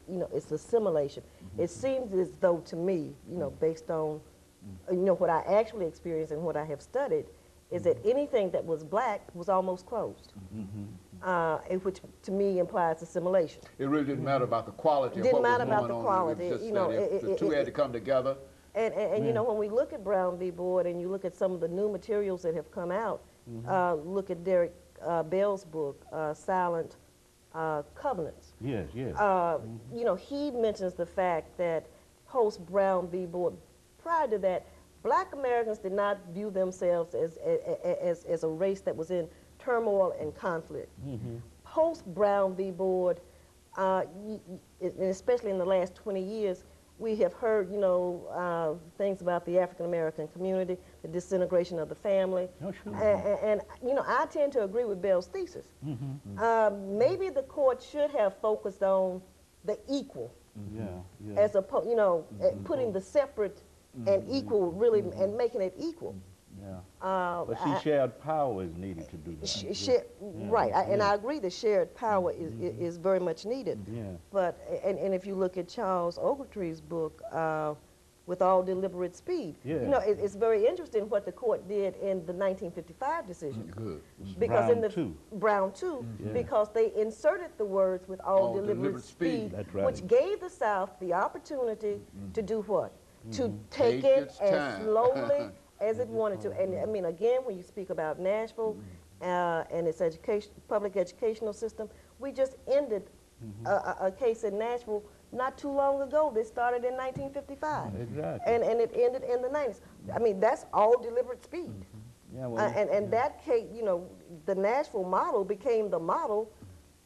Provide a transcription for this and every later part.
you know, it's assimilation. It seems as though to me, you know, based on, you know, what I actually experienced and what I have studied, is that anything that was black was almost closed, which to me implies assimilation. It really didn't matter about the quality of what was going on. It was just that the two had to come together. And you know, when we look at Brown v. Board and you look at some of the new materials that have come out, look at Derek Bell's book, Silent Covenants. Yes, yes. You know, he mentions the fact that post Brown v. Board, prior to that, black Americans did not view themselves as a race that was in turmoil and conflict. Post Brown v. Board, and especially in the last 20 years, we have heard, you know, things about the African American community, the disintegration of the family. Oh, sure. And you know, I tend to agree with Bell's thesis. Maybe the court should have focused on the equal, as opposed, you know, putting the separate and equal really, and making it equal. But see, shared power is needed to do that. Right, and I agree that shared power is very much needed. But, and if you look at Charles Ogletree's book, With All Deliberate Speed, you know, it's very interesting what the court did in the 1955 decision. Because in the Brown 2, because they inserted the words with all deliberate speed, which gave the South the opportunity to do what? To take it as slowly as it wanted to. And I mean, again, when you speak about Nashville and its public educational system, we just ended a case in Nashville not too long ago. This started in 1955. And it ended in the 90s. I mean, that's all deliberate speed. And that case, you know, the Nashville model became the model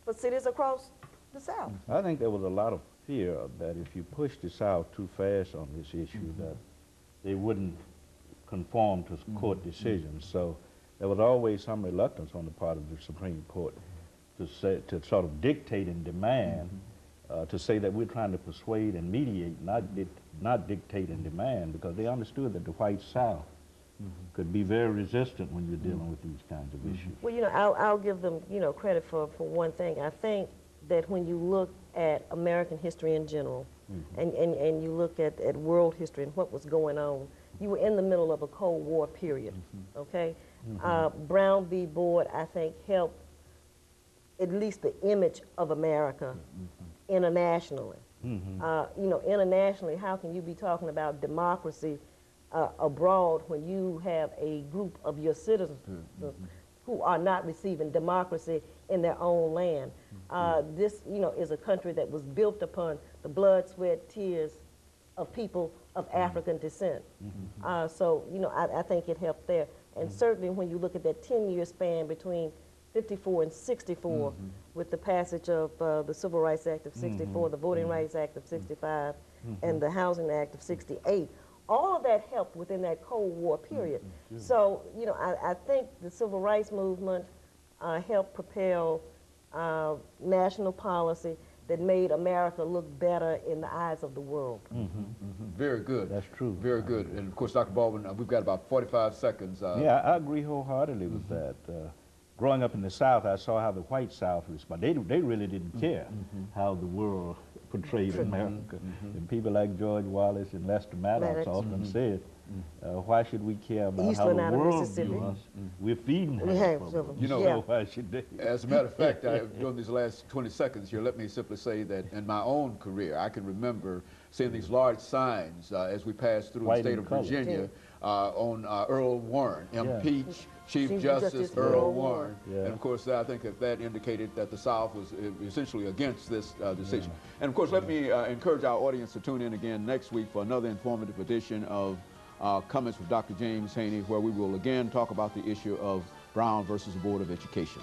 for cities across the South. I think there was a lot of fear that if you pushed the South too fast on this issue, that they wouldn't conform to court decisions. So there was always some reluctance on the part of the Supreme Court to sort of dictate and demand, to say that we're trying to persuade and mediate, not dictate and demand, because they understood that the white South could be very resistant when you're dealing with these kinds of issues. Well, you know, I'll give them, you know, credit for one thing. I think that when you look at American history in general, and you look at world history and what was going on, you were in the middle of a Cold War period, okay? Brown v. Board, I think, helped at least the image of America internationally. You know, internationally, how can you be talking about democracy abroad when you have a group of your citizens who are not receiving democracy in their own land? This, you know, is a country that was built upon the blood, sweat, tears of people of African descent. So, you know, I think it helped there. And certainly when you look at that 10-year span between 54 and 64, with the passage of the Civil Rights Act of 64, the Voting Rights Act of 65, and the Housing Act of 68, all of that helped within that Cold War period. So, you know, I think the Civil Rights Movement helped propel national policy that made America look better in the eyes of the world. Very good. That's true. Very good. And of course, Dr. Baldwin, we've got about 45 seconds. Yeah, I agree wholeheartedly with that. Growing up in the South, I saw how the white South responded. They really didn't care how the world portrayed America. And people like George Wallace and Lester Maddox often said, why should we care about how the world views us? We're feeding them. You know, so why should they? As a matter of fact, during these last 20 seconds here, let me simply say that in my own career, I can remember seeing these large signs as we passed through the state of Virginia on Earl Warren, impeach Chief Justice Earl Warren. And of course, I think that indicated that the South was essentially against this decision. And of course, let me encourage our audience to tune in again next week for another informative edition of Comments with Dr. James Haney, where we will again talk about the issue of Brown versus the Board of Education.